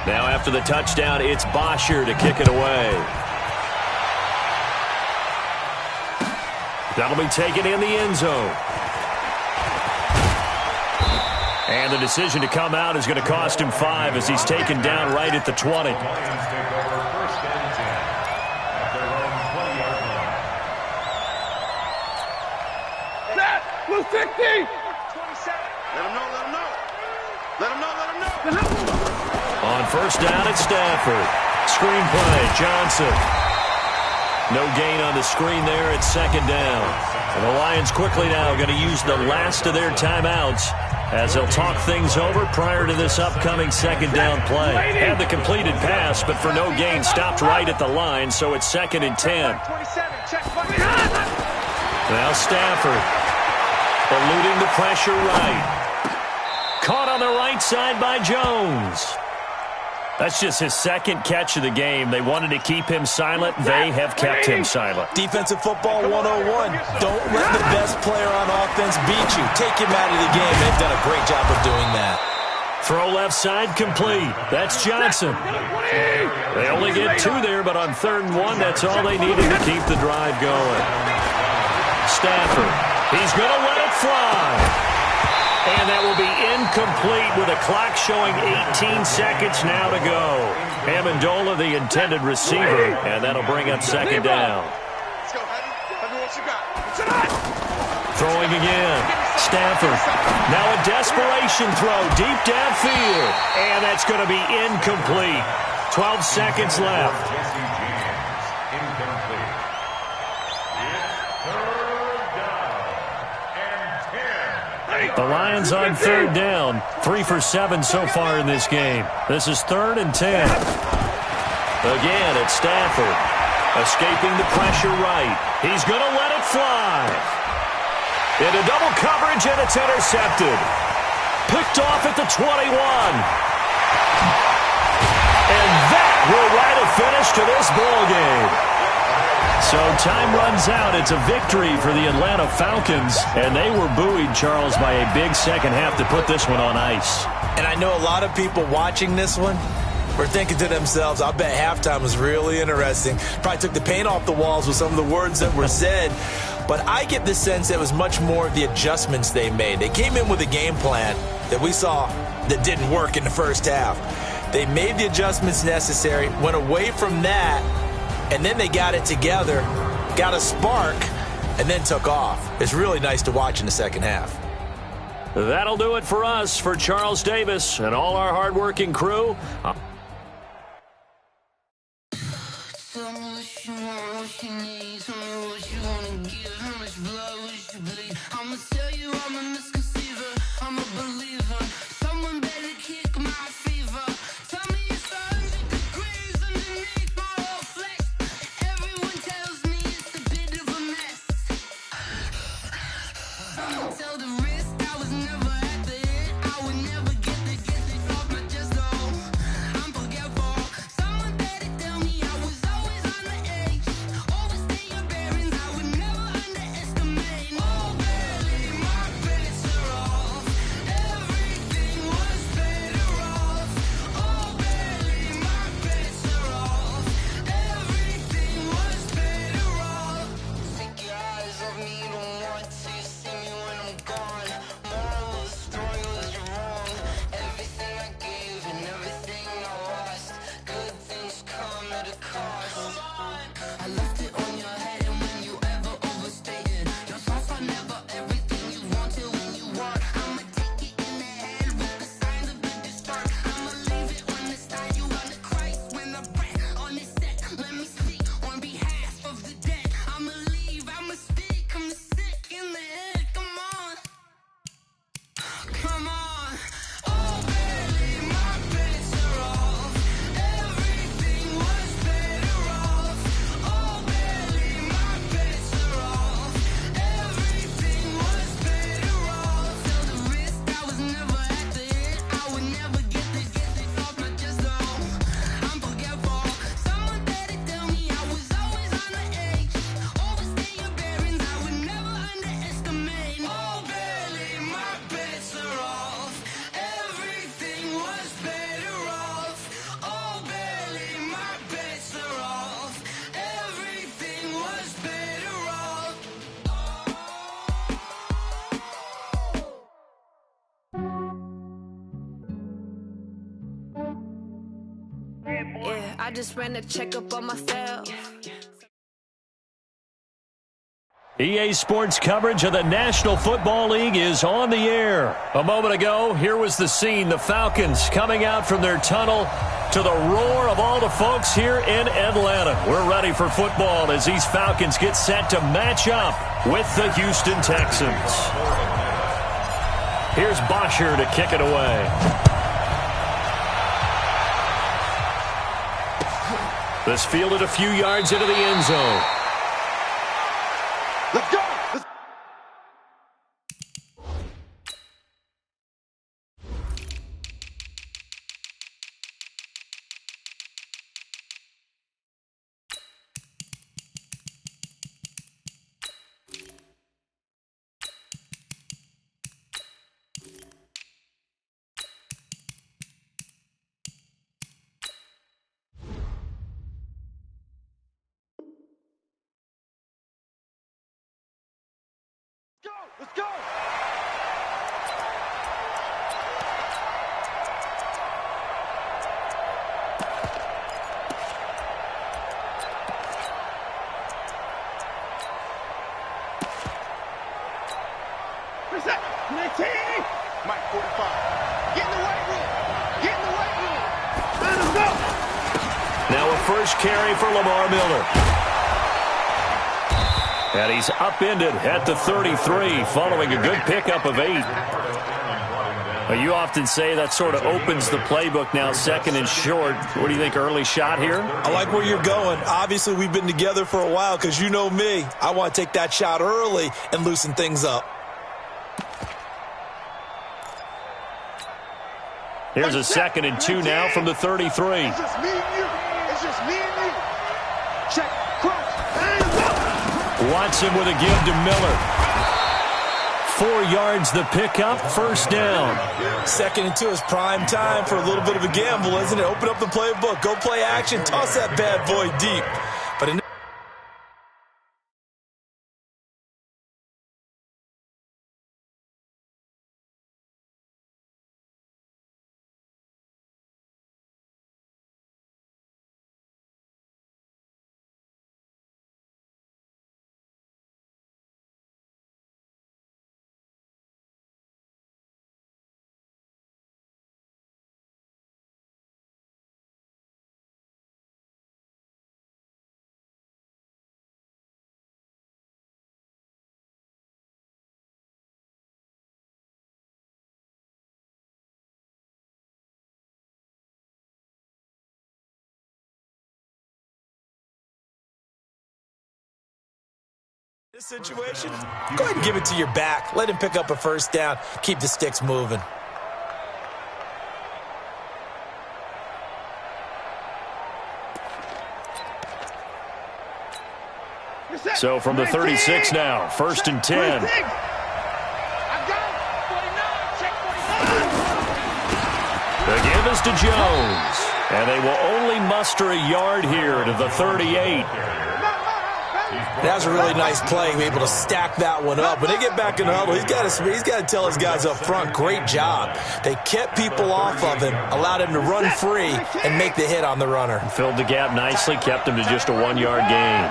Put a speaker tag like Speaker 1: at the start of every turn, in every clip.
Speaker 1: Now after the touchdown, it's Bosher to kick it away. That'll be taken in the end zone. And the decision to come out is going to cost him 5 as he's taken down right at the 20.
Speaker 2: Blue 60! 27.
Speaker 3: Let him know, let him know. Let him know, let him know.
Speaker 1: On first down, it's Stafford. Screen play, Johnson. No gain on the screen there at second down. And the Lions quickly now going to use the last of their timeouts as they'll talk things over prior to this upcoming second down play. Had the completed pass, but for no gain, stopped right at the line, so it's 2nd and 10. Now Stafford, eluding the pressure right. Caught on the right side by Jones. That's just his second catch of the game. They wanted to keep him silent. They have kept him silent.
Speaker 4: Defensive football 101. Don't let the best player on offense beat you. Take him out of the game. They've done a great job of doing that.
Speaker 1: Throw left side complete. That's Johnson. They only get 2 there, but on 3rd and 1, that's all they needed to keep the drive going. Stafford. He's going to let it fly. And that will be incomplete with a clock showing 18 seconds now to go. Amendola, the intended receiver, and that'll bring up 2nd down.
Speaker 3: Let's go, Heavy, what you got?
Speaker 1: Throwing again. Stafford. Now a desperation throw deep downfield. And that's going to be incomplete. 12 seconds left. The Lions on 3rd down. 3 for 7 so far in this game. This is 3rd and 10. Again, it's Stafford. Escaping the pressure right. He's going to let it fly. Into double coverage, and it's intercepted. Picked off at the 21. And that will write a finish to this ball game. So time runs out. It's a victory for the Atlanta Falcons. And they were buoyed, Charles, by a big second half to put this one on ice.
Speaker 4: And I know a lot of people watching this one were thinking to themselves, I bet halftime was really interesting. Probably took the paint off the walls with some of the words that were said. But I get the sense it was much more of the adjustments they made. They came in with a game plan that we saw that didn't work in the first half. They made the adjustments necessary, went away from that, and then they got it together, got a spark, and then took off. It's really nice to watch in the second half.
Speaker 1: That'll do it for us. For Charles Davis and all our hardworking crew.
Speaker 2: I just ran a checkup on myself.
Speaker 1: EA Sports coverage of the National Football League is on the air. A moment ago, here was the scene. The Falcons coming out from their tunnel to the roar of all the folks here in Atlanta. We're ready for football as these Falcons get set to match up with the Houston Texans. Here's Bosher to kick it away. This fielded a few yards into the end zone.
Speaker 3: Let's go! Let's go! Where's that? 19! Mike, 45. Get in the weight room! Get in the weight room! Let him go!
Speaker 1: Now a first carry for Lamar Miller. And he's upended at the 33 following a good pickup of 8. Well, you often say that sort of opens the playbook now, second and short. What do you think, early shot here?
Speaker 4: I like where you're going. Obviously, we've been together for a while because you know me. I want to take that shot early and loosen things up.
Speaker 1: Here's a 2nd and 2 now from the 33.
Speaker 3: It's just me and you. It's just me and you. Check. Cross. Hands up.
Speaker 1: Watson with a give to Miller. 4 yards the pickup, first down.
Speaker 4: 2nd and 2 is prime time for a little bit of a gamble, isn't it? Open up the playbook, go play action, toss that bad boy deep. But in this situation, go ahead and give it to your back. Let him pick up a first down. Keep the sticks moving.
Speaker 1: So from the 36 now, 1st and 10. The give is to Jones. And they will only muster a yard here to the 38.
Speaker 4: That was a really nice play, able to stack that one up. When they get back in the huddle, he's got to tell his guys up front, great job. They kept people off of him, allowed him to run free and make the hit on the runner.
Speaker 1: Filled the gap nicely, kept him to just a 1-yard gain.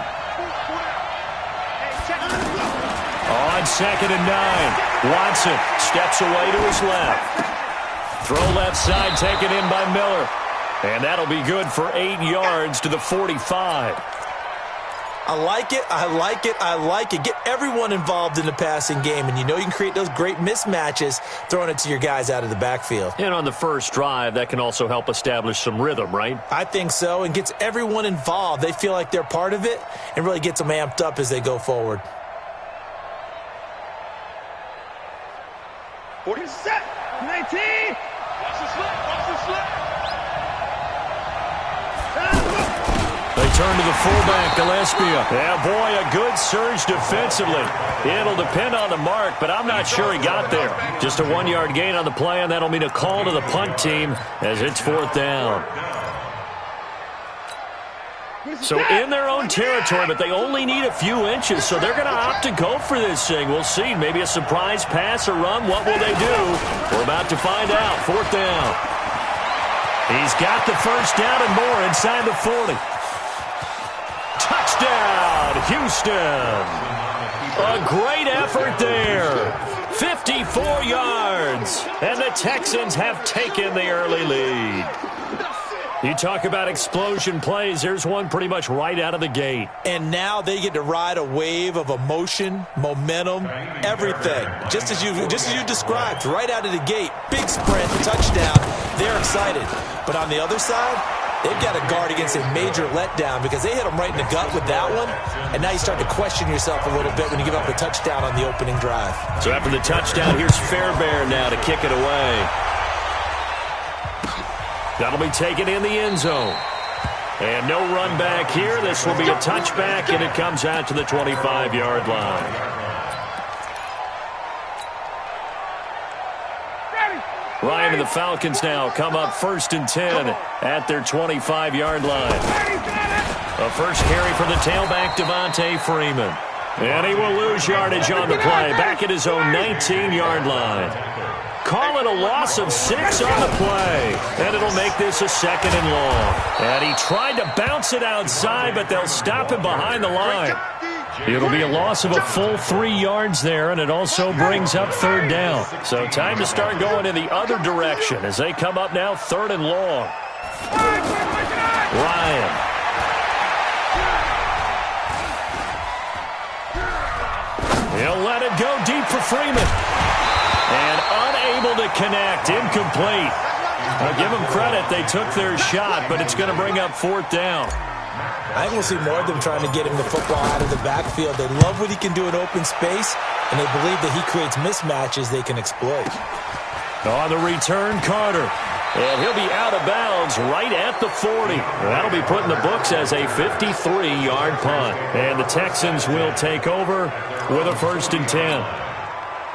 Speaker 1: On 2nd and 9, Watson steps away to his left. Throw left side taken in by Miller. And that'll be good for 8 yards to the 45.
Speaker 4: I like it, I like it, I like it. Get everyone involved in the passing game, and you know you can create those great mismatches throwing it to your guys out of the backfield.
Speaker 1: And on the first drive, that can also help establish some rhythm, right?
Speaker 4: I think so, and gets everyone involved. They feel like they're part of it and really gets them amped up as they go forward.
Speaker 3: 40 set. 19. Watch the slip. Watch the slip.
Speaker 1: They turn to the fullback, Gillespie. Yeah, boy, a good surge defensively. It'll depend on the mark, but I'm not sure he got there. Just a 1-yard gain on the play, and that'll mean a call to the punt team as it's 4th down. So in their own territory, but they only need a few inches, so they're going to opt to go for this thing. We'll see. Maybe a surprise pass or run. What will they do? We're about to find out. 4th down. He's got the first down and more inside the 40. Touchdown, Houston. A great effort there. 54 yards. And the Texans have taken the early lead. You talk about explosion plays. There's one pretty much right out of the gate.
Speaker 4: And now they get to ride a wave of emotion, momentum, everything. Just as you described, right out of the gate. Big sprint, touchdown. They're excited. But on the other side, they've got to guard against a major letdown because they hit them right in the gut with that one. And now you start to question yourself a little bit when you give up a touchdown on the opening drive.
Speaker 1: So after the touchdown, here's Fairbairn now to kick it away. That'll be taken in the end zone. And no run back here. This will be a touchback, and it comes out to the 25-yard line. Ryan and the Falcons now come up 1st and 10 at their 25-yard line. A first carry for the tailback, Devontae Freeman. And he will lose yardage on the play, back at his own 19-yard line. Call it a loss of 6 on the play. And it'll make this a 2nd and long. And he tried to bounce it outside, but they'll stop him behind the line. It'll be a loss of a full 3 yards there, and it also brings up 3rd down. So time to start going in the other direction as they come up now 3rd and long. Ryan. He'll let it go deep for Freeman. And unable to connect, incomplete. I'll give them credit, they took their shot, but it's going to bring up 4th down.
Speaker 4: I think we'll see more of them trying to get him the football out of the backfield. They love what he can do in open space, and they believe that he creates mismatches they can exploit.
Speaker 1: On the return, Carter. And he'll be out of bounds right at the 40. That'll be put in the books as a 53-yard punt. And the Texans will take over with a 1st and 10.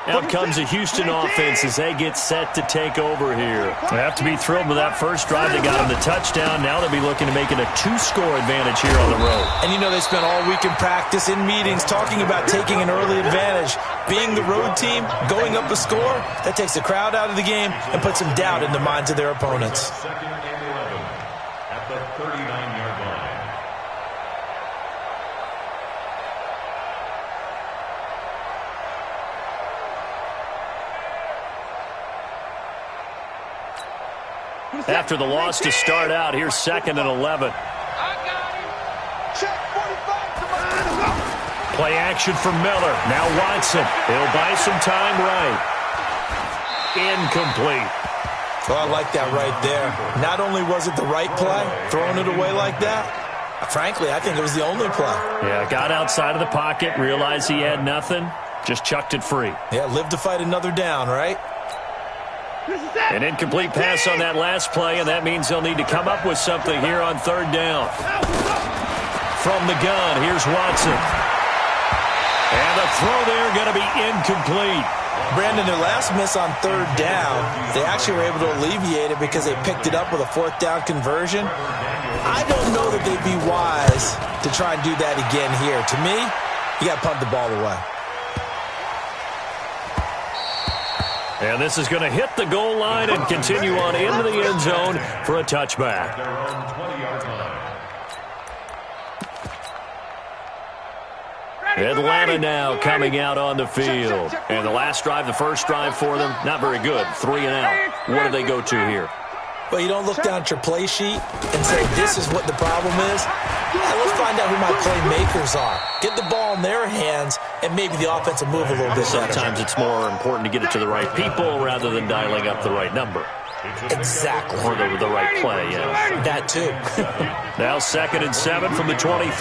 Speaker 1: Out comes the Houston offense as they get set to take over here. They have to be thrilled with that first drive. They got them the touchdown. Now they'll be looking to make it a 2-score advantage here on the road.
Speaker 4: And you know they spent all week in practice, in meetings, talking about taking an early advantage. Being the road team, going up a score, that takes the crowd out of the game and puts some doubt in the minds of their opponents.
Speaker 5: At the 39-yard line.
Speaker 1: After the loss to start out, here's 2nd and 11. Play action for Miller. Now Watson. He'll buy some time right. Incomplete.
Speaker 4: Well, I like that right there. Not only was it the right play, throwing it away like that, frankly, I think it was the only play.
Speaker 1: Yeah, got outside of the pocket, realized he had nothing, just chucked it free.
Speaker 4: Yeah, live to fight another down, right?
Speaker 1: An incomplete pass on that last play, and that means they'll need to come up with something here on 3rd down. From the gun, here's Watson. And the throw there going to be incomplete.
Speaker 4: Brandon, their last miss on 3rd down, they actually were able to alleviate it because they picked it up with a 4th down conversion. I don't know that they'd be wise to try and do that again here. To me, you got to punt the ball away.
Speaker 1: And this is going to hit the goal line and continue on into the end zone for a touchback. Atlanta now coming out on the field. And the last drive, the first drive for them, not very good. 3 and out. What do they go to here?
Speaker 4: Well, you don't look down at your play sheet and say, this is what the problem is. Yeah, let's find out who my playmakers are. Get the ball in their hands, and maybe the offense will move a little bit better.
Speaker 1: Sometimes it's more important to get it to the right people rather than dialing up the right number.
Speaker 4: Exactly.
Speaker 1: Or the right play, yeah.
Speaker 4: That, too.
Speaker 1: Now 2nd and 7 from the 23.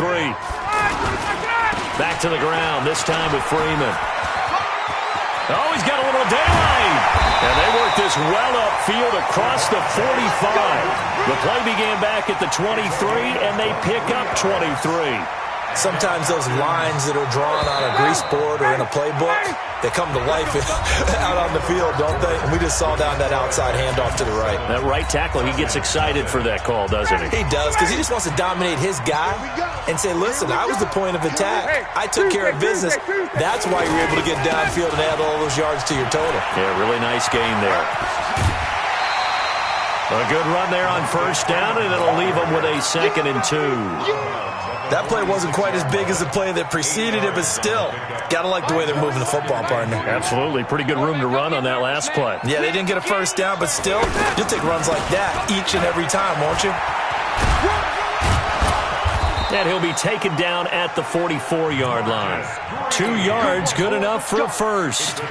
Speaker 1: Back to the ground, this time with Freeman. Oh, he's got a little daylight. And they work this well upfield across the 45. The play began back at the 23, and they pick up 23.
Speaker 4: Sometimes those lines that are drawn on a grease board or in a playbook, they come to life out on the field, don't they? And we just saw down that outside handoff to the right.
Speaker 1: That right tackle, he gets excited for that call, doesn't he?
Speaker 4: He does, because he just wants to dominate his guy and say, listen, I was the point of attack. I took care of business. That's why you're able to get downfield and add all those yards to your total.
Speaker 1: Yeah, really nice game there. A good run there on first down, and it'll leave them with a 2nd and 2.
Speaker 4: That play wasn't quite as big as the play that preceded it, but still, got to like the way they're moving the football, partner.
Speaker 1: Absolutely. Pretty good room to run on that last play.
Speaker 4: Yeah, they didn't get a first down, but still, you'll take runs like that each and every time, won't you?
Speaker 1: And he'll be taken down at the 44-yard line. 2 yards, good enough for a first.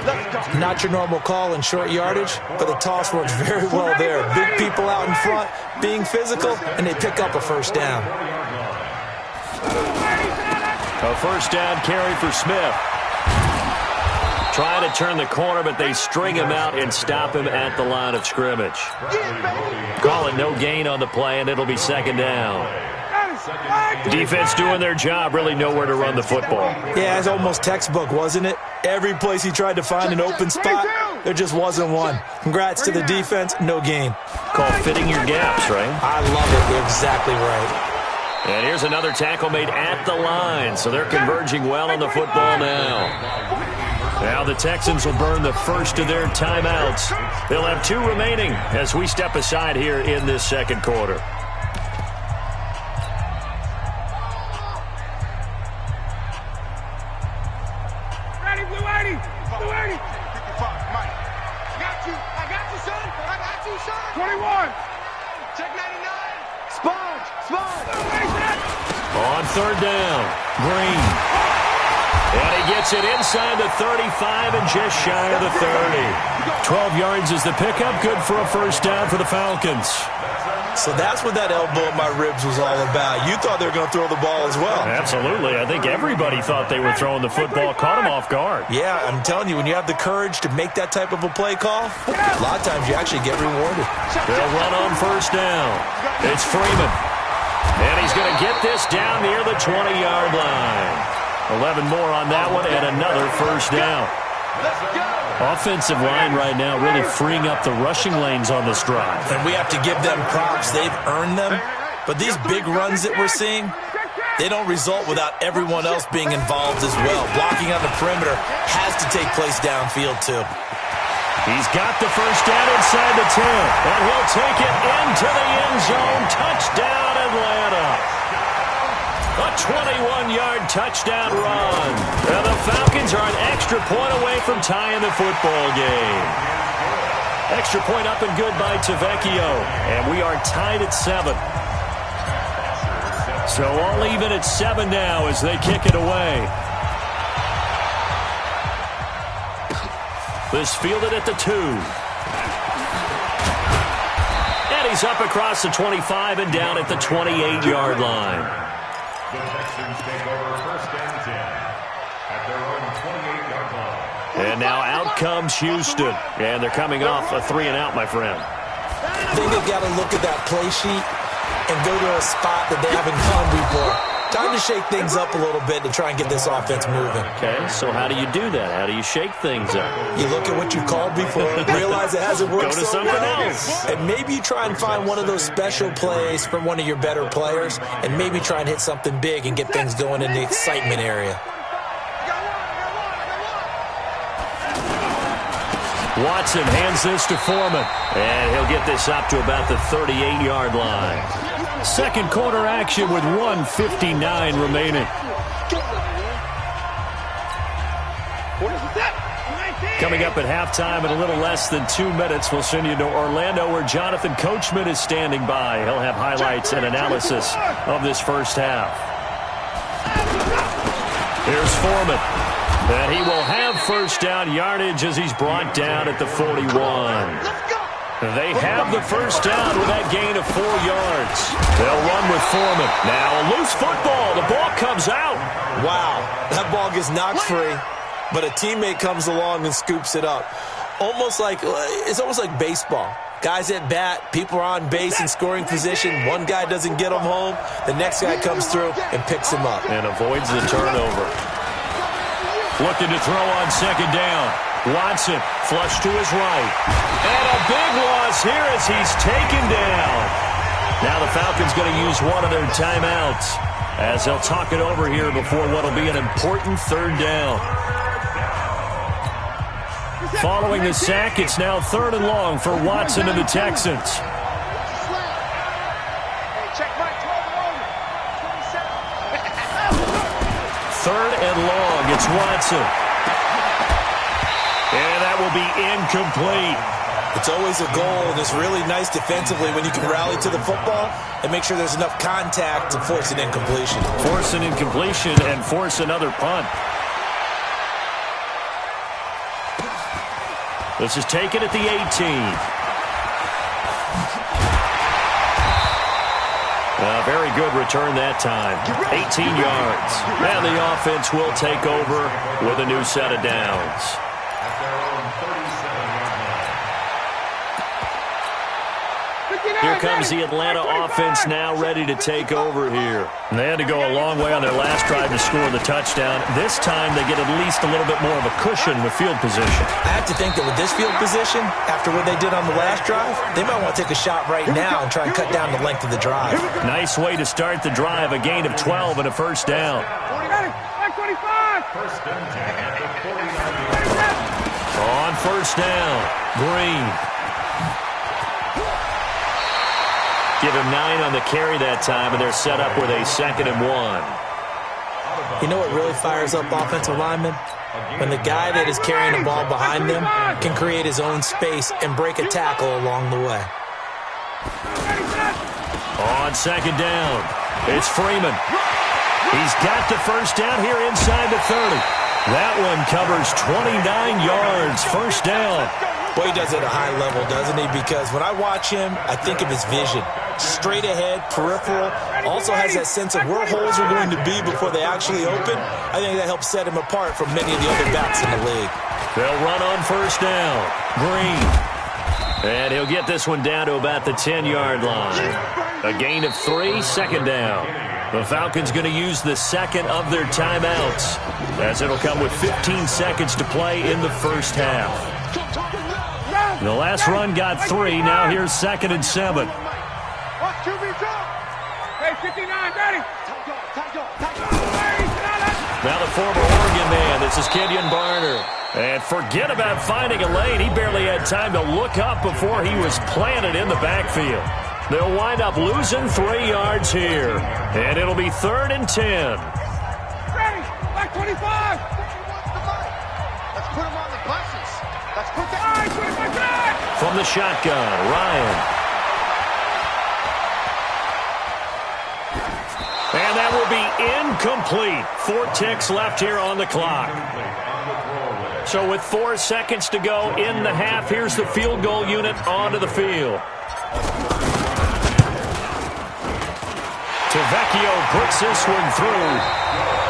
Speaker 4: Not your normal call in short yardage, but the toss works very well there. Big people out in front, being physical, and they pick up a first down.
Speaker 1: A first down carry for Smith. Trying to turn the corner, but they string him out and stop him at the line of scrimmage. Call it no gain on the play, and it'll be 2nd down. Defense doing their job, really nowhere to run the football.
Speaker 4: Yeah, it's almost textbook, wasn't it? Every place he tried to find an open spot, there just wasn't one. Congrats to the defense, no gain.
Speaker 1: Called fitting your gaps, right?
Speaker 4: I love it. You're exactly right.
Speaker 1: And here's another tackle made at the line, so they're converging well on the football now. Now the Texans will burn the first of their timeouts. They'll have 2 remaining as we step aside here in this 2nd quarter. On 3rd down, Green. And he gets it inside the 35 and just shy of the 30. 12 yards is the pickup, good for a first down for the Falcons.
Speaker 4: So that's what that elbow in my ribs was all about. You thought they were going to throw the ball as well.
Speaker 1: Absolutely. I think everybody thought they were throwing the football, caught him off guard.
Speaker 4: Yeah, I'm telling you, when you have the courage to make that type of a play call, a lot of times you actually get rewarded.
Speaker 1: They'll run on first down. It's Freeman. And he's going to get this down near the 20-yard line. 11 more on that one and another first down. Offensive line right now really freeing up the rushing lanes on this drive.
Speaker 4: And we have to give them props. They've earned them. But these big runs that we're seeing, they don't result without everyone else being involved as well. Blocking on the perimeter has to take place downfield too.
Speaker 1: He's got the first down inside the 10, and he'll take it into the end zone. Touchdown, Atlanta. A 21-yard touchdown run. And the Falcons are an extra point away from tying the football game. Extra point up and good by Tavecchio. And we are tied at 7. So all even at 7 now as they kick it away. This fielded at the 2. And he's up across the 25 and down at the 28-yard line.
Speaker 5: The Texans take over 1st and 10 at their own 28-yard line.
Speaker 1: And now out comes Houston. And they're coming off a 3-and-out, my friend.
Speaker 4: I think they've got to look at that play sheet and go to a spot that they haven't gone before. Time to shake things up a little bit to try and get this offense moving.
Speaker 1: Okay, so how do you do that? How do you shake things up?
Speaker 4: You look at what you called before, realize it hasn't worked
Speaker 1: Go to
Speaker 4: so
Speaker 1: something
Speaker 4: well,
Speaker 1: else.
Speaker 4: and maybe you try and find one of those special plays from one of your better players, and maybe try and hit something big and get things going in the excitement area.
Speaker 1: Watson hands this to Foreman, and he'll get this up to about the 38-yard line. 2nd quarter action with 1:59 remaining. Coming up at halftime in a little less than 2 minutes, we'll send you to Orlando where Jonathan Coachman is standing by. He'll have highlights and analysis of this first half. Here's Foreman. And he will have first down yardage as he's brought down at the 41. They have the first down with that gain of 4 yards. They'll run with Foreman. Now a loose football. The ball comes out.
Speaker 4: Wow, that ball gets knocked free, but a teammate comes along and scoops it up. It's almost like baseball. Guys at bat, people are on base in scoring position. One guy doesn't get him home. The next guy comes through and picks him up.
Speaker 1: And avoids the turnover. Looking to throw on 2nd down. Watson, flush to his right. And a big loss here as he's taken down. Now the Falcons going to use one of their timeouts as they'll talk it over here before what will be an important 3rd down. Following the sack, it's now 3rd and long for Watson and the Texans.
Speaker 3: Check my 12
Speaker 1: Third and long. It's Watson. And that will be incomplete.
Speaker 4: It's always a goal, and it's really nice defensively when you can rally to the football and make sure there's enough contact to force an incompletion.
Speaker 1: Force an incompletion and force another punt. This is taken at the 18. A very good return that time. 18 yards. And the offense will take over with a new set of downs.
Speaker 5: At their own 37-yard line.
Speaker 1: Here comes the Atlanta offense now ready to take over here. And they had to go a long way on their last drive to score the touchdown. This time they get at least a little bit more of a cushion with field position.
Speaker 4: I have to think that with this field position, after what they did on the last drive, they might want to take a shot right now and try and cut down the length of the drive.
Speaker 1: Nice way to start the drive. A gain of 12 and a first down.
Speaker 5: First and 10 at the 49-yard line.
Speaker 1: On first down, Green. Give him 9 on the carry that time, and they're set up with a 2nd and 1.
Speaker 4: You know what really fires up offensive linemen? When the guy that is carrying the ball behind them can create his own space and break a tackle along the way.
Speaker 1: On 2nd down, it's Freeman. He's got the first down here inside the 30. That one covers 29 yards, first down.
Speaker 4: Boy, he does it at a high level, doesn't he? Because when I watch him, I think of his vision. Straight ahead, peripheral, also has that sense of where holes are going to be before they actually open. I think that helps set him apart from many of the other backs in the league.
Speaker 1: They'll run on first down. Green. And he'll get this one down to about the 10-yard line. A gain of 3, 2nd down. The Falcons going to use the second of their timeouts, as it'll come with 15 seconds to play in the first half. The last run got 3. Now here's 2nd and 7. Now the former Oregon man, this is Kenyon Barner. And forget about finding a lane. He barely had time to look up before he was planted in the backfield. They'll wind up losing 3 yards here. And it'll be 3rd and 10.
Speaker 3: Ready, back 25. Let's put him on the buses. Let's put that.
Speaker 1: From the shotgun, Ryan. And that will be incomplete. 4 ticks left here on the clock. So with 4 seconds to go in the half, here's the field goal unit onto the field. Tavecchio puts this one through.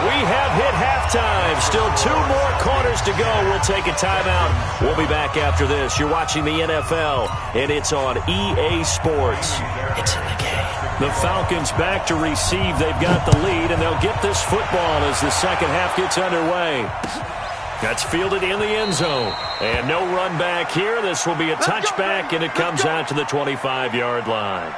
Speaker 1: We have hit halftime. Still 2 more quarters to go. We'll take a timeout. We'll be back after this. You're watching the NFL, and it's on EA Sports. It's in the game. The Falcons back to receive. They've got the lead, and they'll get this football as the second half gets underway. That's fielded in the end zone. And no run back here. This will be a touchback, and it comes out to the 25-yard line.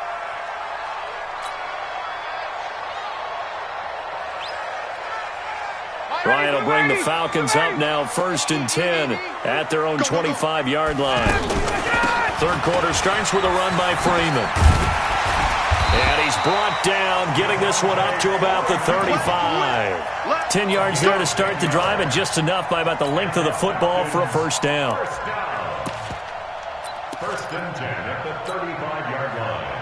Speaker 1: Ryan will bring the Falcons up now 1st and 10 at their own 25-yard line. Third quarter starts with a run by Freeman. And he's brought down, getting this one up to about the 35. 10 yards there to start the drive, and just enough by about the length of the football for a first down.
Speaker 5: First and 10 at the 35-yard line.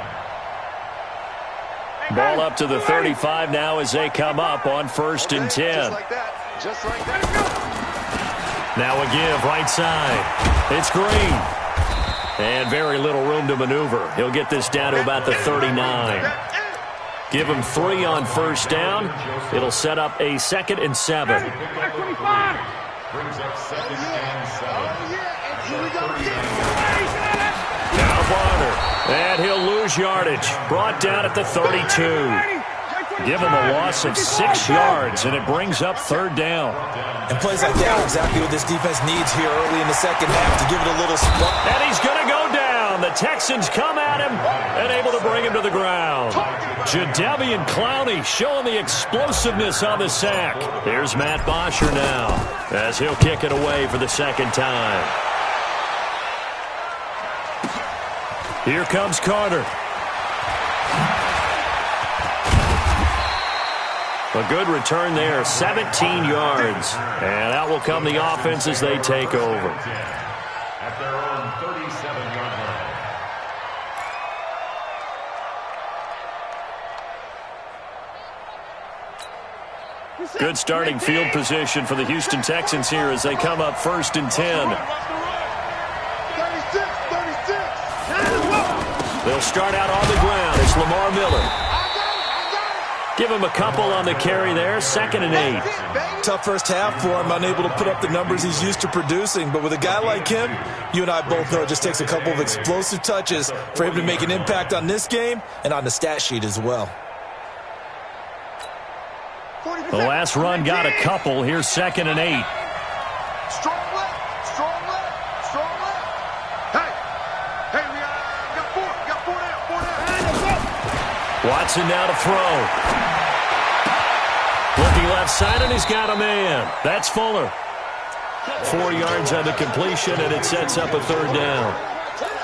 Speaker 1: Ball up to the 35 now as they come up on 1st and 10.
Speaker 3: Just like that. Just like that.
Speaker 1: Now a give right side. It's Green. And very little room to maneuver. He'll get this down to about the 39. Give him 3 on first down. It'll set up a 2nd and 7.
Speaker 5: Brings up 2nd and 7.
Speaker 1: Now Barner. And he'll lose yardage. Brought down at the 32. Give him a loss of 6 yards, and it brings up 3rd down.
Speaker 4: And plays like that are exactly what this defense needs here early in the second half to give it a little spark.
Speaker 1: And he's going to go down. The Texans come at him and able to bring him to the ground. Jadeveon Clowney showing the explosiveness on the sack. Here's Matt Bosher now as he'll kick it away for the 2nd time. Here comes Carter. A good return there, 17 yards. And out will come the offense as they take over.
Speaker 5: At their own 37-yard line.
Speaker 1: Good starting field position for the Houston Texans here as they come up 1st and 10.
Speaker 3: 36.
Speaker 1: They'll start out on the ground. It's Lamar Miller. Give him a couple on the carry there. 2nd and 8.
Speaker 4: Tough first half for him, unable to put up the numbers he's used to producing. But with a guy like him, you and I both know it just takes a couple of explosive touches for him to make an impact on this game and on the stat sheet as well.
Speaker 1: The last run got a couple. Here's 2nd and 8.
Speaker 3: Strong left. Hey, we got 4. Got 4 down.
Speaker 1: Watson now to throw. Looking left side, and he's got a man. That's Fuller. 4 yards on the completion, and it sets up a 3rd down.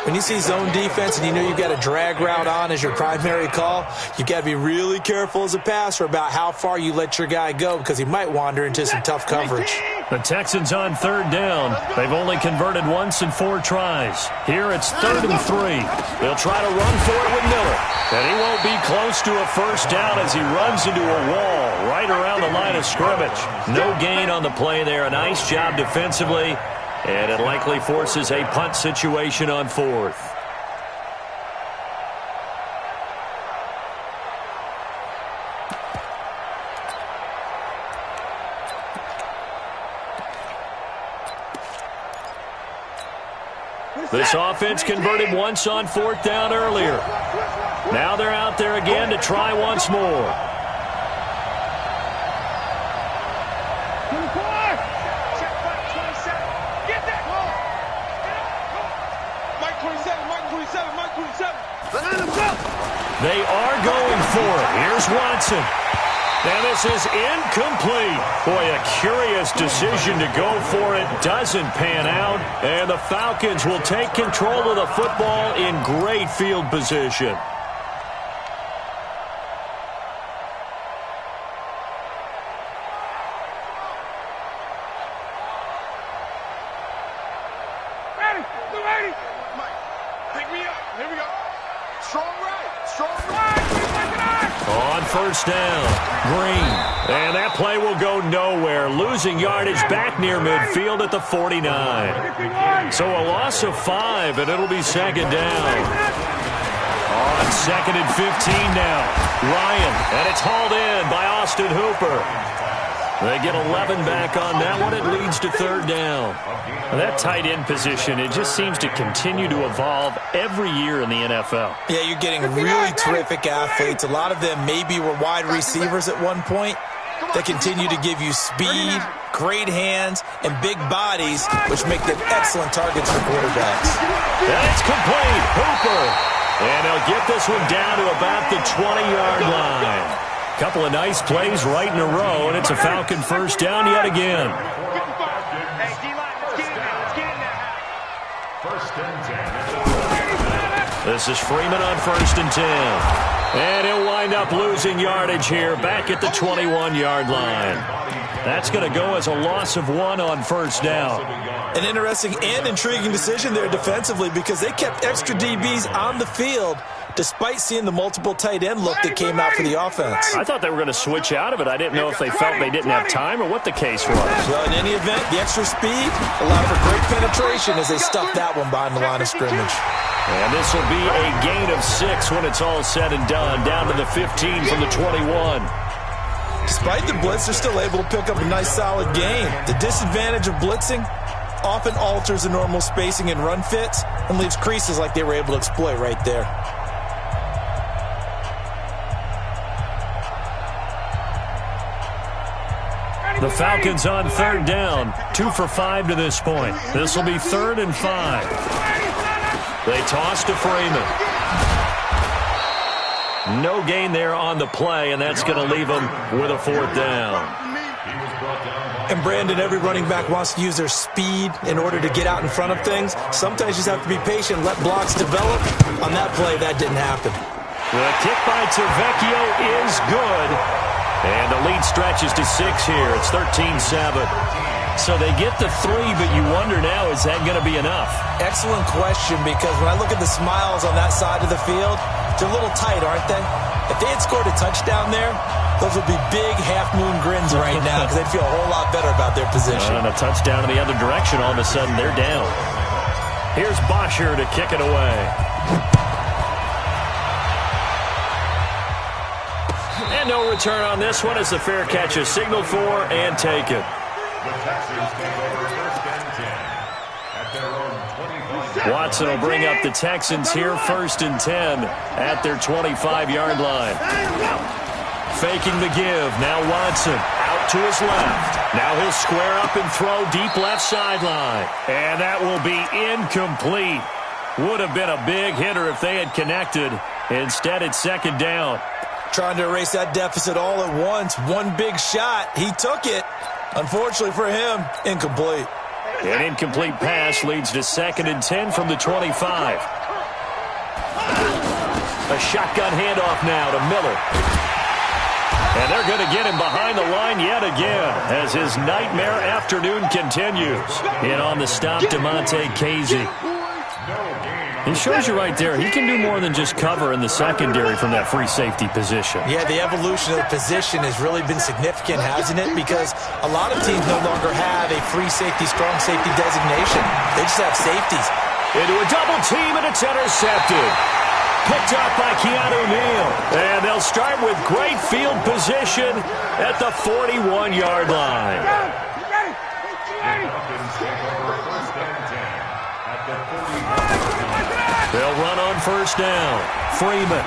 Speaker 4: When you see zone defense and you know you've got a drag route on as your primary call, you've got to be really careful as a passer about how far you let your guy go because he might wander into some tough coverage.
Speaker 1: The Texans on 3rd down. They've only converted once in 4 tries. Here it's 3rd and 3. They'll try to run for it with Miller. And he won't be close to a 1st down as he runs into a wall right around the line of scrimmage. No gain on the play there. A nice job defensively. And it likely forces a punt situation on 4th. This offense converted once on 4th down earlier. Now they're out there again to try once more. They are going for it. Here's Watson. And this is incomplete. Boy, a curious decision to go for it. Doesn't pan out. And the Falcons will take control of the football in great field position. On 1st down, Green. And that play will go nowhere. Losing yardage back near midfield at the 49. So a loss of 5, and it'll be 2nd down. On 2nd and 15 now. Ryan, and it's hauled in by Austin Hooper. They get 11 back on that one. It leads to 3rd down.
Speaker 6: That tight end position, it just seems to continue to evolve every year in the NFL.
Speaker 4: Yeah, you're getting really terrific athletes. A lot of them maybe were wide receivers at one point. They continue to give you speed, great hands, and big bodies, which make them excellent targets for quarterbacks.
Speaker 1: And it's complete. Hooper. And they'll get this one down to about the 20-yard line. Couple of nice plays right in a row, and it's a Falcon 1st down yet again. This is Freeman on 1st and 10. And he'll wind up losing yardage here back at the 21-yard line. That's going to go as a loss of 1 on 1st down.
Speaker 4: An interesting and intriguing decision there defensively because they kept extra DBs on the field despite seeing the multiple tight end look that came out for the offense.
Speaker 6: I thought they were going to switch out of it. I didn't know if they felt they didn't have time or what the case was.
Speaker 4: Well, in any event, the extra speed allowed for great penetration as they stuffed that one behind the line of scrimmage.
Speaker 1: And this will be a gain of 6 when it's all said and done, down to the 15 from the 21.
Speaker 4: Despite the blitz, they're still able to pick up a nice solid gain. The disadvantage of blitzing often alters the normal spacing and run fits and leaves creases like they were able to exploit right there.
Speaker 1: The Falcons on 3rd down, 2 for 5 to this point. This will be 3rd and 5. They toss to Freeman. No gain there on the play, and that's going to leave them with a 4th down.
Speaker 4: And Brandon, every running back wants to use their speed in order to get out in front of things. Sometimes you just have to be patient, let blocks develop. On that play, that didn't happen.
Speaker 1: The kick by Tavecchio is good. And the lead stretches to 6 here. It's 13-7. So they get the 3, but you wonder now, is that going to be enough?
Speaker 4: Excellent question, because when I look at the smiles on that side of the field, they're a little tight, aren't they? If they had scored a touchdown there, those would be big half-moon grins right now because they'd feel a whole lot better about their position.
Speaker 1: And a touchdown in the other direction, all of a sudden they're down. Here's Bosher to kick it away. And no return on this one as the fair catch is signaled for and taken.
Speaker 5: The Texans take over first and 10 at their own 25.
Speaker 1: Watson will bring up the Texans here first and 10 at their 25-yard line. Faking the give. Now Watson out to his left. Now he'll square up and throw deep left sideline. And that will be incomplete. Would have been a big hitter if they had connected. Instead, it's second down.
Speaker 4: Trying to erase that deficit all at once. One big shot. He took it. Unfortunately for him, incomplete.
Speaker 1: An incomplete pass leads to second and 10 from the 25. A shotgun handoff now to Miller. And they're going to get him behind the line yet again as his nightmare afternoon continues. In on the stop, DeMonte Casey. He shows you right there, he can do more than just cover in the secondary from that free safety position.
Speaker 4: Yeah, the evolution of the position has really been significant, hasn't it? Because a lot of teams no longer have a free safety, strong safety designation. They just have safeties.
Speaker 1: Into a double team, and it's intercepted. Picked up by Keanu Neal. And they'll start with great field position at the 41-yard line. They'll run on first down. Freeman.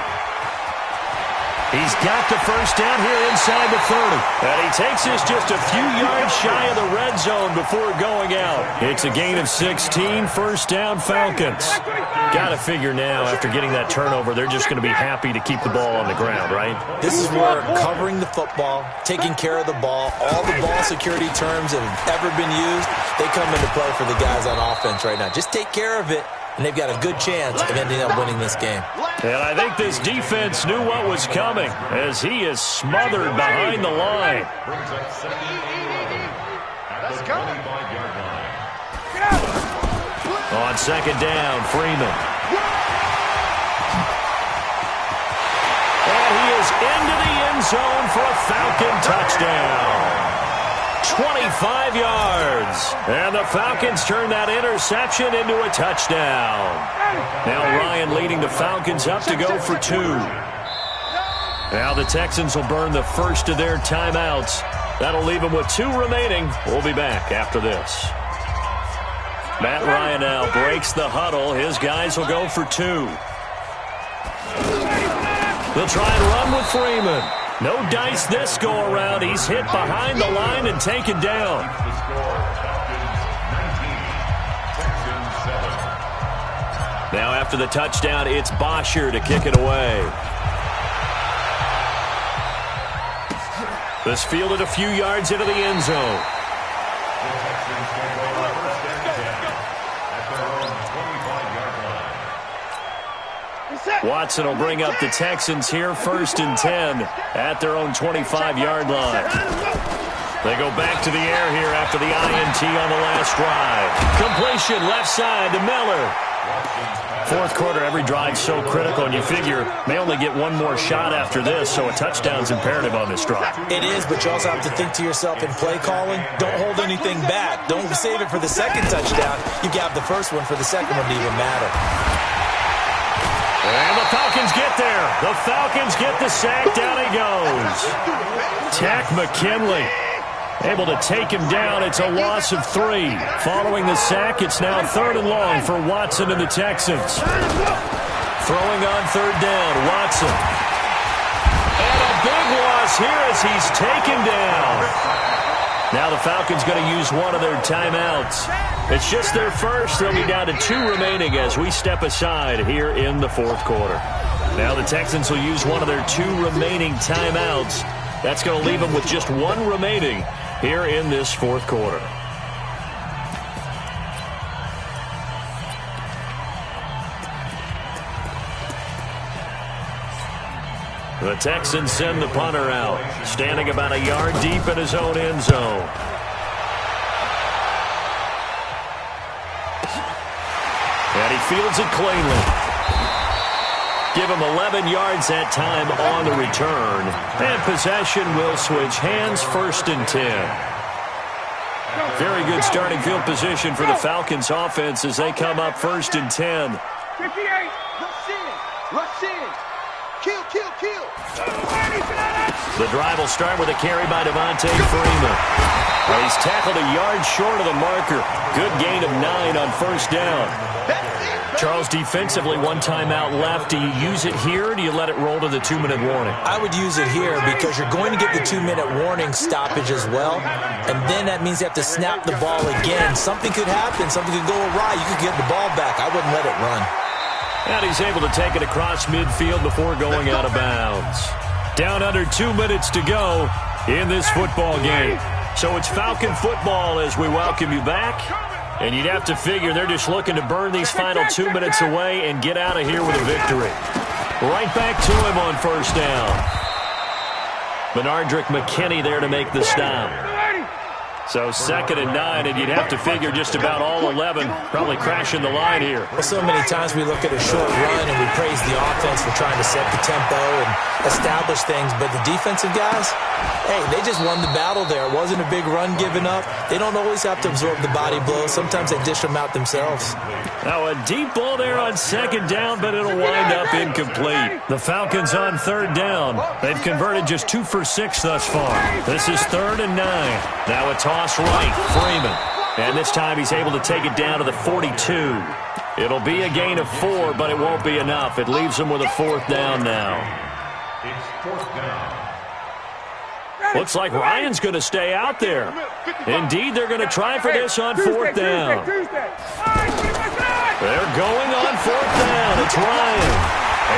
Speaker 1: He's got the first down here inside the 30. And he takes this just a few yards shy of the red zone before going out. It's a gain of 16, first down Falcons. Got to figure now, after getting that turnover, they're just going to be happy to keep the ball on the ground, right?
Speaker 4: This is where covering the football, taking care of the ball, all the ball security terms that have ever been used, they come into play for the guys on offense right now. Just take care of it, and they've got a good chance of ending up winning this game.
Speaker 1: And I think this defense knew what was coming as he is smothered behind the line.
Speaker 3: Let's go.
Speaker 1: On second down, Freeman. And he is into the end zone for a Falcon touchdown. 25 yards. And the Falcons turn that interception into a touchdown. Now Ryan leading the Falcons up to go for 2. Now the Texans will burn the first of their timeouts. That'll leave them with 2 remaining. We'll be back after this. Matt Ryan now breaks the huddle. His guys will go for 2. They'll try and run with Freeman. No dice this go-around. He's hit behind the line and taken down. Now after the touchdown, it's Bosher to kick it away. This fielded a few yards into the end zone. Watson will bring up the Texans here first and 10 at their own 25-yard line. They go back to the air here after the INT on the last drive. Completion left side to Miller. Fourth quarter, every drive's so critical, and you figure may only get one more shot after this, so a touchdown's imperative on this drive.
Speaker 4: It is, but you also have to think to yourself in play calling, don't hold anything back. Don't save it for the second touchdown. You have the first one for the second one to even matter.
Speaker 1: And the Falcons get there. The Falcons get the sack. Down he goes. Takk McKinley able to take him down. It's a loss of 3. Following the sack, it's now 3rd and long for Watson and the Texans. Throwing on 3rd down, Watson. And a big loss here as he's taken down. Now the Falcons going to use one of their timeouts. It's just their first. They'll be down to 2 remaining as we step aside here in the 4th quarter. Now the Texans will use one of their 2 remaining timeouts. That's going to leave them with just 1 remaining here in this 4th quarter. The Texans send the punter out, standing about a yard deep in his own end zone. And he fields it cleanly. Give him 11 yards that time on the return. And possession will switch hands, 1st and 10. Very good starting field position for the Falcons offense as they come up 1st and 10.
Speaker 3: 58. Rush in. Rush in. Kill, kill, kill.
Speaker 1: The drive will start with a carry by Devontae Freeman. Well, he's tackled a yard short of the marker. Good gain of 9 on 1st down. Charles, defensively, 1 timeout left. Do you use it here, or do you let it roll to the 2-minute warning?
Speaker 4: I would use it here because you're going to get the 2-minute warning stoppage as well. And then that means you have to snap the ball again. Something could happen. Something could go awry. You could get the ball back. I wouldn't let it run.
Speaker 1: And he's able to take it across midfield before going out of bounds. Down under 2 minutes to go in this football game. So it's Falcon football as we welcome you back. And you'd have to figure they're just looking to burn these final 2 minutes away and get out of here with a victory. Right back to him on 1st down. Benardrick McKinney there to make the stop. So 2nd and 9, and you'd have to figure just about all 11 probably crashing the line here.
Speaker 4: Well, so many times we look at a short run and we praise the offense for trying to set the tempo and establish things, but the defensive guys, hey, they just won the battle there. It wasn't a big run given up. They don't always have to absorb the body blows. Sometimes they dish them out themselves.
Speaker 1: Now a deep ball there on 2nd down, but it'll wind up incomplete. The Falcons on 3rd down. They've converted just 2 for 6 thus far. This is 3rd and 9. Now a toss right, Freeman. And this time he's able to take it down to the 42. It'll be a gain of 4, but it won't be enough. It leaves him with a 4th down now.
Speaker 5: It's 4th down.
Speaker 1: Looks like Ryan's going to stay out there. Indeed, they're going to try for this on 4th down. They're going on 4th down. It's Ryan.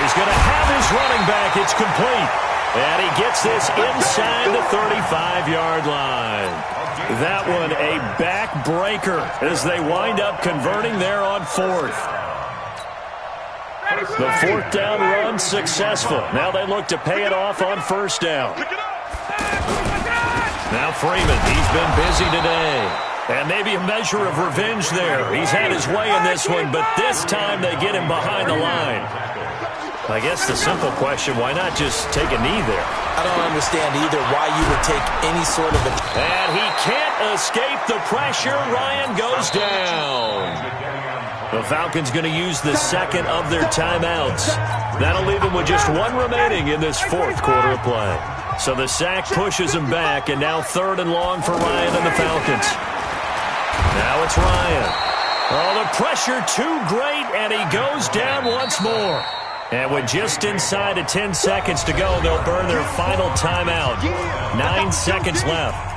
Speaker 1: He's going to have his running back. It's complete. And he gets this inside the 35-yard line. That one a backbreaker as they wind up converting there on 4th. The 4th down run successful. Now they look to pay it off on 1st down. Now Freeman, he's been busy today. And maybe a measure of revenge there. He's had his way in this one, but this time they get him behind the line. I guess the simple question, why not just take a knee there?
Speaker 4: I don't understand either why you would take any sort of a...
Speaker 1: And he can't escape the pressure. Ryan goes down. The Falcons going to use the 2nd of their timeouts. That'll leave them with just 1 remaining in this 4th quarter of play. So the sack pushes him back, and now 3rd and long for Ryan and the Falcons. Now it's Ryan. Oh, the pressure too great, and he goes down once more. And with just inside of 10 seconds to go, they'll burn their final timeout. 9 seconds left.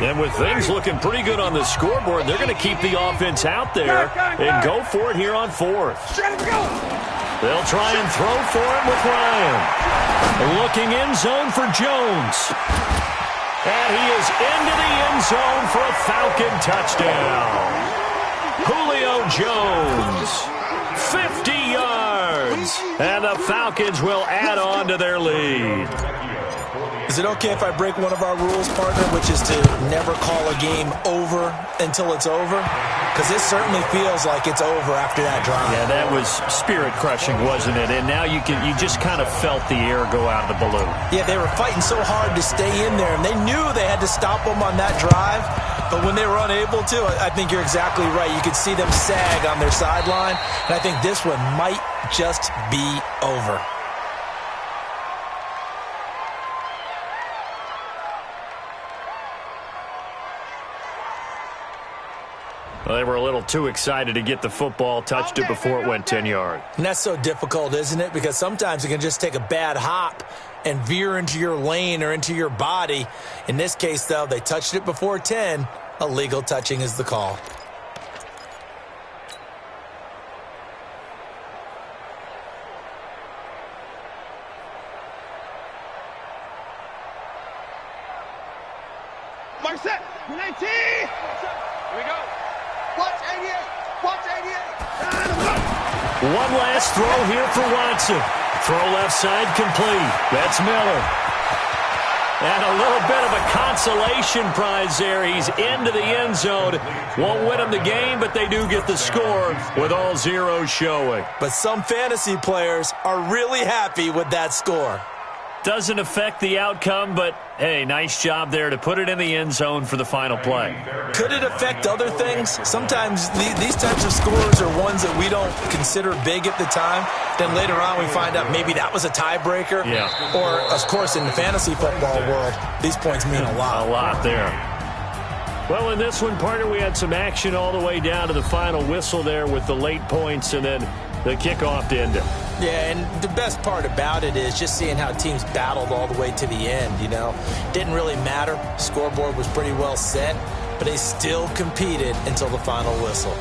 Speaker 1: And with things looking pretty good on the scoreboard, they're going to keep the offense out there and go for it here on 4th. They'll try and throw for it with Ryan. Looking end zone for Jones. And he is into the end zone for a Falcon touchdown. Julio Jones, 50 yards. And the Falcons will add on to their lead.
Speaker 4: Is it okay if I break one of our rules, partner, which is to never call a game over until it's over? Because this certainly feels like it's over after that drive.
Speaker 1: Yeah, that was spirit-crushing, wasn't it? And now you just kind of felt the air go out of the balloon.
Speaker 4: Yeah, they were fighting so hard to stay in there, and they knew they had to stop them on that drive. But when they were unable to, I think you're exactly right. You could see them sag on their sideline, and I think this one might just be over.
Speaker 1: Well, they were a little too excited to get the football, touched it before it went 10 yards.
Speaker 4: And that's so difficult, isn't it? Because sometimes it can just take a bad hop and veer into your lane or into your body. In this case, though, they touched it before 10. Illegal touching is the call.
Speaker 3: Mark set. 19. Here we go. Watch 88. Watch 88.
Speaker 1: One last throw here for Watson. Throw left side complete. That's Miller. And a little bit of a consolation prize there. He's into the end zone. Won't win him the game, but they do get the score with all zeros showing.
Speaker 4: But some fantasy players are really happy with that score.
Speaker 6: Doesn't affect the outcome, but, hey, nice job there to put it in the end zone for the final play.
Speaker 4: Could it affect other things? Sometimes these types of scores are ones that we don't consider big at the time. Then later on we find out maybe that was a tiebreaker.
Speaker 6: Yeah.
Speaker 4: Or, of course, in the fantasy football world, these points mean a lot.
Speaker 6: A lot there.
Speaker 1: Well, in this one, partner, we had some action all the way down to the final whistle there with the late points and then the kickoff to end it.
Speaker 4: Yeah, and the best part about it is just seeing how teams battled all the way to the end, you know. Didn't really matter. Scoreboard was pretty well set, but they still competed until the final whistle.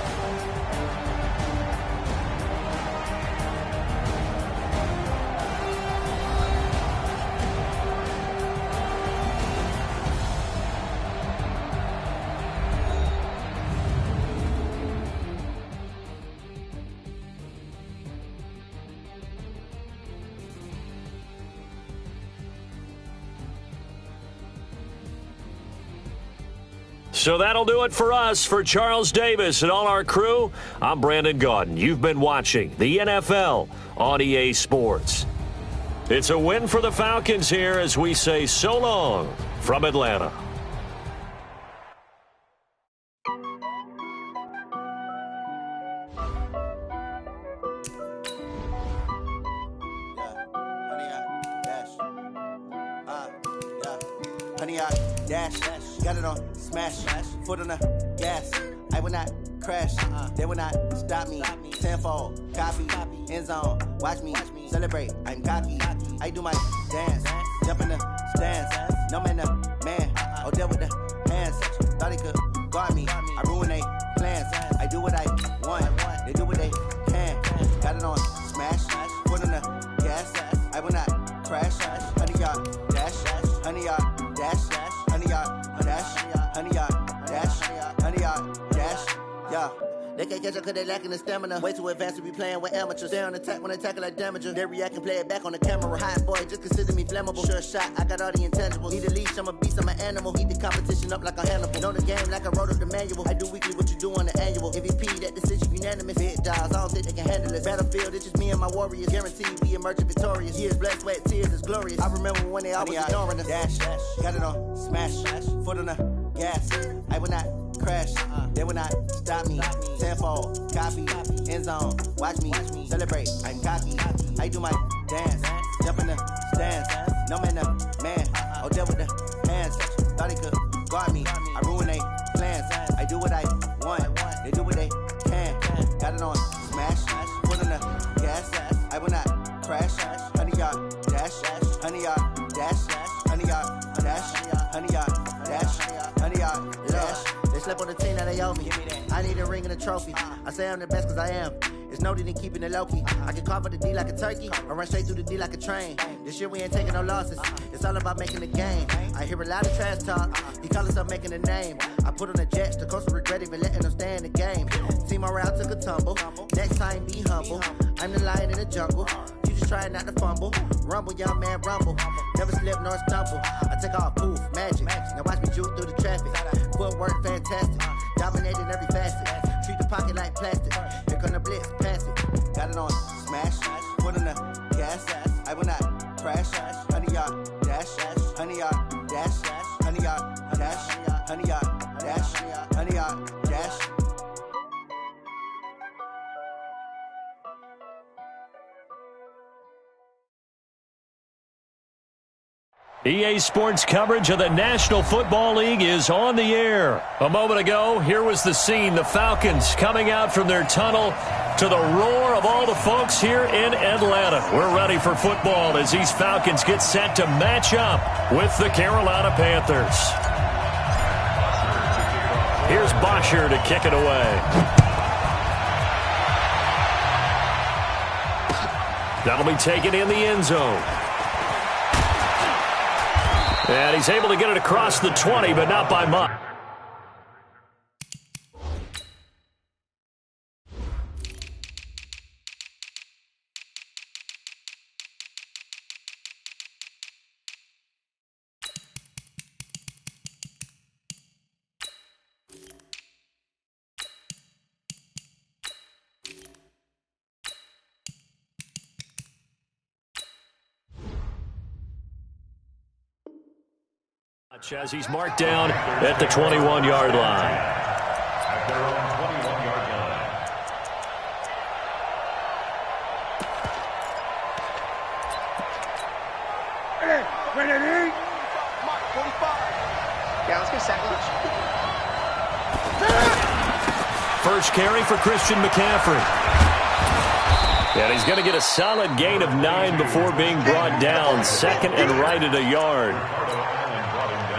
Speaker 1: So that'll do it for us. For Charles Davis and all our crew, I'm Brandon Gaudin. You've been watching the NFL on EA Sports. It's a win for the Falcons here as we say so long from Atlanta.
Speaker 7: Honey, I dash, got it on smash, foot on the gas. I will not crash, they will not stop me. Tenfold, copy, end zone, watch me celebrate. I'm cocky, I do my dance, jump in the stands. No man, man, oh, deal with the hands. Thought he could guard me, I ruin they plans. I do what I want, they do what they can. Got it on smash, foot on the gas. I will not crash, honey, y'all dash, honey, y'all dash, honey, y'all dash, honey, y'all dash, honey, y'all dash, yeah. They can't catch up cause they lacking the stamina. Way too advanced to be playing with amateurs. Stay on attack when they tackle like damager. They react and play it back on the camera. Hot boy, just consider me flammable. Sure shot, I got all the intangibles. Need a leash, I'm a beast, I'm an animal. Heat the competition up like a Hannibal. Know the game like I wrote up the manual. I do weekly what you do on the annual. MVP, that decision unanimous. Big dogs, I don't think they can handle it. Battlefield, it's just me and my warriors. Guaranteed we emerge victorious. Years, blood, sweat, tears is glorious. I remember when they always ignoring us. Dash, got it on smash, foot on the gas. I will not crash, they will not stop me. Tenfold, copy, end zone, watch me celebrate. I'm cocky, I do my dance, jump in the stands. No man, man, oh, deal with the hands. Thought he could guard me, I ruin they plans. I do what I want, they do what they can. Got it on smash, foot on the gas. I will not crash, honey, y'all dash, honey, y'all dash, honey, y'all dash, honey, y'all dash, honey, y'all dash. They slept on the team that they owe me. I need a ring and a trophy. I say I'm the best cause I am. It's noted in keeping it low-key. I can carve up the D like a turkey or run straight through the D like a train. This year we ain't taking no losses. It's all about making the game. I hear a lot of trash talk. He call himself making a name. I put on the Jets. The coach will regret even letting them stay in the game. Team morale took a tumble. Next time be humble. I'm the lion in the jungle. You just try not to fumble. Rumble, young man, rumble. Never slip nor stumble. I take off, poof, magic. Now watch me juke through the traffic. Footwork fantastic. Dominating every facet. Treat the pocket like plastic. Here come the blitz, pass it. Got it on smash, foot on the gas. I will not crash. Honey, y'all dash, honey, y'all dash, honey, y'all dash, honey, y'all dash, honey, y'all dash.
Speaker 1: EA Sports coverage of the National Football League is on the air. A moment ago, here was the scene. The Falcons coming out from their tunnel to the roar of all the folks here in Atlanta. We're ready for football as these Falcons get set to match up with the Carolina Panthers. Here's Bosher to kick it away. That'll be taken in the end zone. And he's able to get it across the 20, but not by much. As he's marked down at the 21-yard line.
Speaker 5: At their own 21-yard line.
Speaker 3: Ready. Mark 45. Yeah, let's get second.
Speaker 1: First carry for Christian McCaffrey. And he's going to get a solid gain of 9 before being brought down. Second and right at a yard.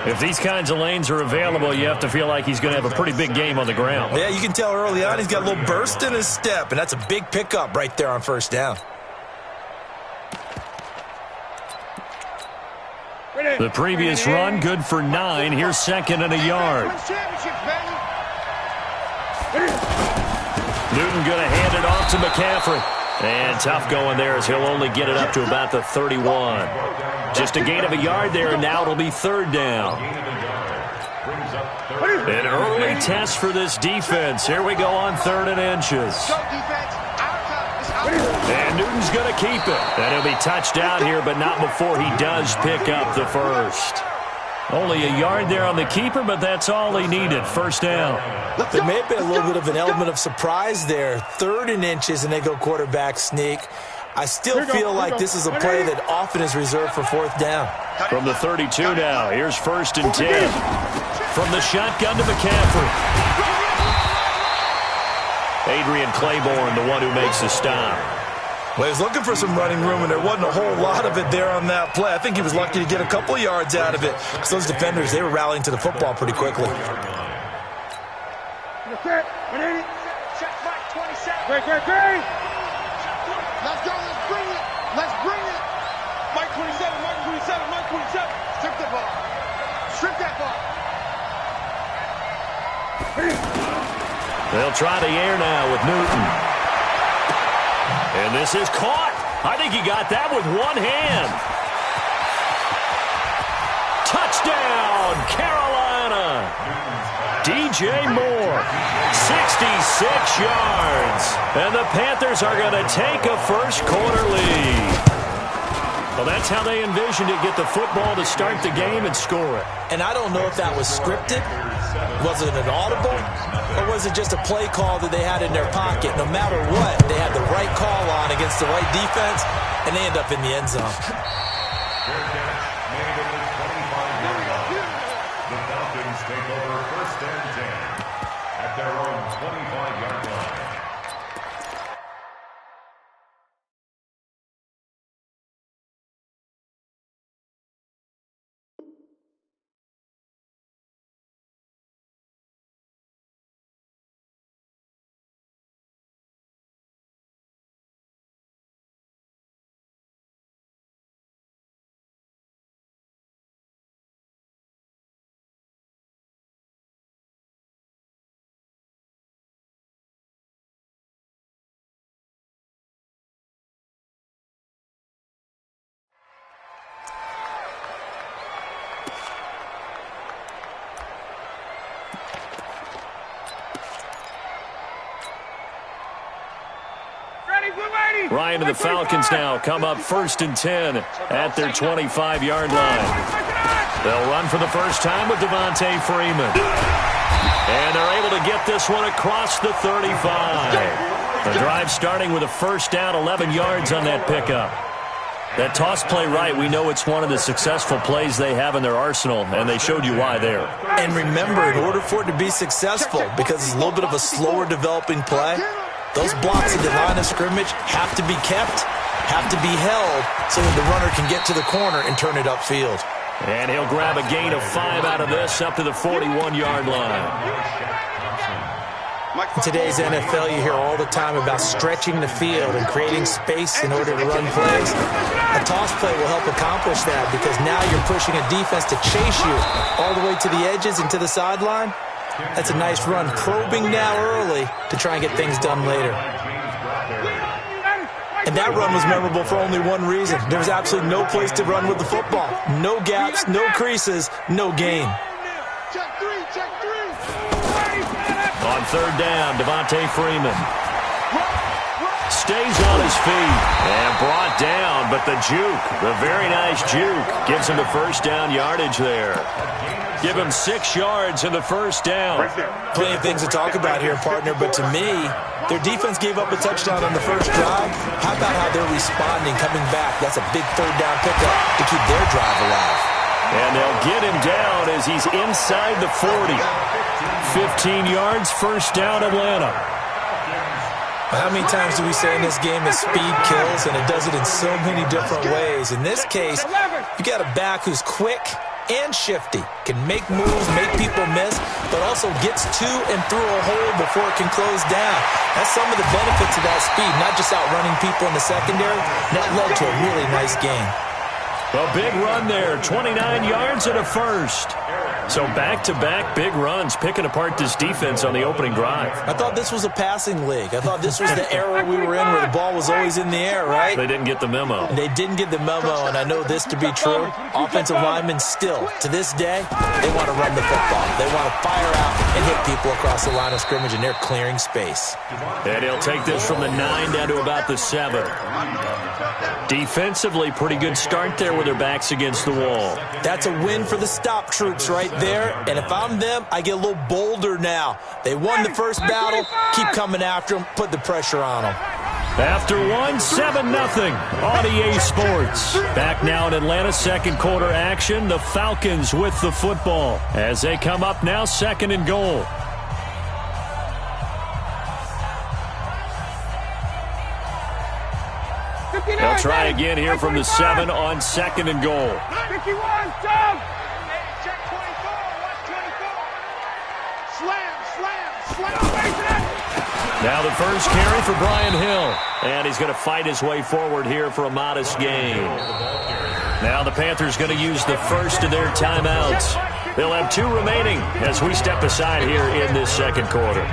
Speaker 1: If these kinds of lanes are available, you have to feel like he's going to have a pretty big game on the ground.
Speaker 4: Yeah, you can tell early on he's got a little burst in his step, and that's a big pickup right there on first down.
Speaker 1: The previous run, good for 9. Here's second and a yard. Newton going to hand it off to McCaffrey. And tough going there as he'll only get it up to about the 31. Just a gain of a yard there, and now it'll be third down. An early test for this defense. Here we go on 3rd and inches. And Newton's going to keep it. And he'll be touched down here, but not before he does pick up the first. Only a yard there on the keeper, but that's all he needed. First down.
Speaker 4: There may have been a little bit of an element of surprise there. 3rd and inches, and they go quarterback sneak. I still feel like this is a play that often is reserved for 4th down.
Speaker 1: From the 32 now, here's 1st and 10. From the shotgun to McCaffrey. Adrian Claiborne, the one who makes the stop.
Speaker 4: Well, he was looking for some running room, and there wasn't a whole lot of it there on that play. I think he was lucky to get a couple of yards out of it. Because those defenders, they were rallying to the football pretty quickly.
Speaker 3: Check, Mike, 27. Great. Let's go, let's bring it. Mike 27. Strip that ball.
Speaker 1: They'll try the air now with Newton. And this is caught. I think he got that with one hand. Touchdown, Carolina. DJ Moore, 66 yards. And the Panthers are going to take a first-quarter lead. Well, that's how they envisioned it, get the football to start the game and score it.
Speaker 4: And I don't know if that was scripted. Was it an audible? Or was it just a play call that they had in their pocket? No matter what, they had the right call on against the right defense, and they end up in the end zone.
Speaker 5: The Falcons take over 1st and 10 at their own 25-yard line.
Speaker 1: Ryan and the Falcons now come up 1st and 10 at their 25-yard line. They'll run for the first time with Devontae Freeman. And they're able to get this one across the 35. The drive starting with a first down, 11 yards on that pickup. That toss play right, we know it's one of the successful plays they have in their arsenal, and they showed you why there.
Speaker 4: And remember, in order for it to be successful, because it's a little bit of a slower developing play, those blocks at the line of scrimmage have to be kept, have to be held, so that the runner can get to the corner and turn it upfield.
Speaker 1: And he'll grab a gain of 5 out of this up to the 41-yard line.
Speaker 4: In today's NFL, you hear all the time about stretching the field and creating space in order to run plays. A toss play will help accomplish that because now you're pushing a defense to chase you all the way to the edges and to the sideline. That's a nice run, probing now early to try and get things done later. And that run was memorable for only one reason. There was absolutely no place to run with the football. No gaps, no creases, no gain.
Speaker 1: On 3rd down, Devontae Freeman. Stays on his feet and brought down, but the juke, the very nice juke, gives him the first down yardage there. Give him 6 yards in the first down.
Speaker 4: Plenty of things to talk about here, partner, but to me, their defense gave up a touchdown on the first drive. How about how they're responding, coming back? That's a big third down pickup to keep their drive alive.
Speaker 1: And they'll get him down as he's inside the 40. 15 yards, first down, Atlanta.
Speaker 4: How many times do we say in this game that speed kills, and it does it in so many different ways? In this case, you got a back who's quick and shifty, can make moves, make people miss, but also gets to and through a hole before it can close down. That's some of the benefits of that speed, not just outrunning people in the secondary. That led to a really nice game.
Speaker 1: A big run there, 29 yards and a first. So back-to-back big runs, picking apart this defense on the opening drive.
Speaker 4: I thought this was a passing league. I thought this was the era we were in where the ball was always in the air, right?
Speaker 1: They didn't get the memo.
Speaker 4: They didn't get the memo, and I know this to be true. Offensive linemen still, to this day, they want to run the football. They want to fire out and hit people across the line of scrimmage, and they're clearing space.
Speaker 1: And he'll take this from the 9 down to about the 7. Defensively, pretty good start there with their backs against the wall.
Speaker 4: That's a win for the stop troops right there. And if I'm them, I get a little bolder now. They won the first battle. Keep coming after them. Put the pressure on them.
Speaker 1: After 7-0 on EA Sports. Back now in Atlanta, second quarter action. The Falcons with the football as they come up now, 2nd and goal. They'll try again here from the 7 on 2nd and goal.
Speaker 3: 51, Tom! Check 24, watch 24. Slam.
Speaker 1: Now the first carry for Brian Hill. And he's going to fight his way forward here for a modest gain. Now the Panthers going to use the first of their timeouts. They'll have 2 remaining as we step aside here in this second quarter.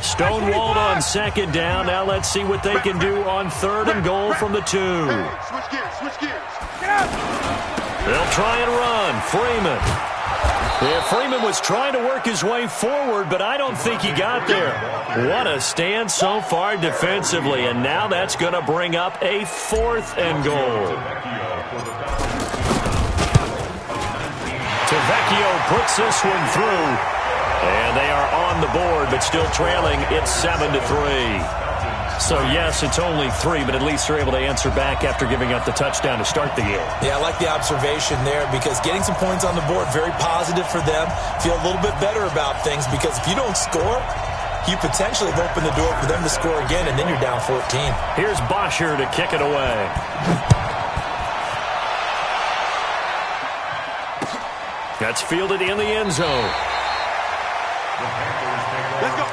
Speaker 1: Stonewalled on 2nd down. Now let's see what they can do on 3rd and goal from the 2.
Speaker 3: Switch gears.
Speaker 1: They'll try and run. Freeman. Yeah, Freeman was trying to work his way forward, but I don't think he got there. What a stand so far defensively, and now that's going to bring up a 4th and goal. Tavecchio puts this one through. And they are on the board, but still trailing. It's 7-3. So, yes, it's only 3, but at least they're able to answer back after giving up the touchdown to start the game.
Speaker 4: Yeah, I like the observation there because getting some points on the board, very positive for them. Feel a little bit better about things because if you don't score, you potentially have opened the door for them to score again, and then you're down 14.
Speaker 1: Here's Bosher to kick it away. That's fielded in the end zone.
Speaker 3: Let's go.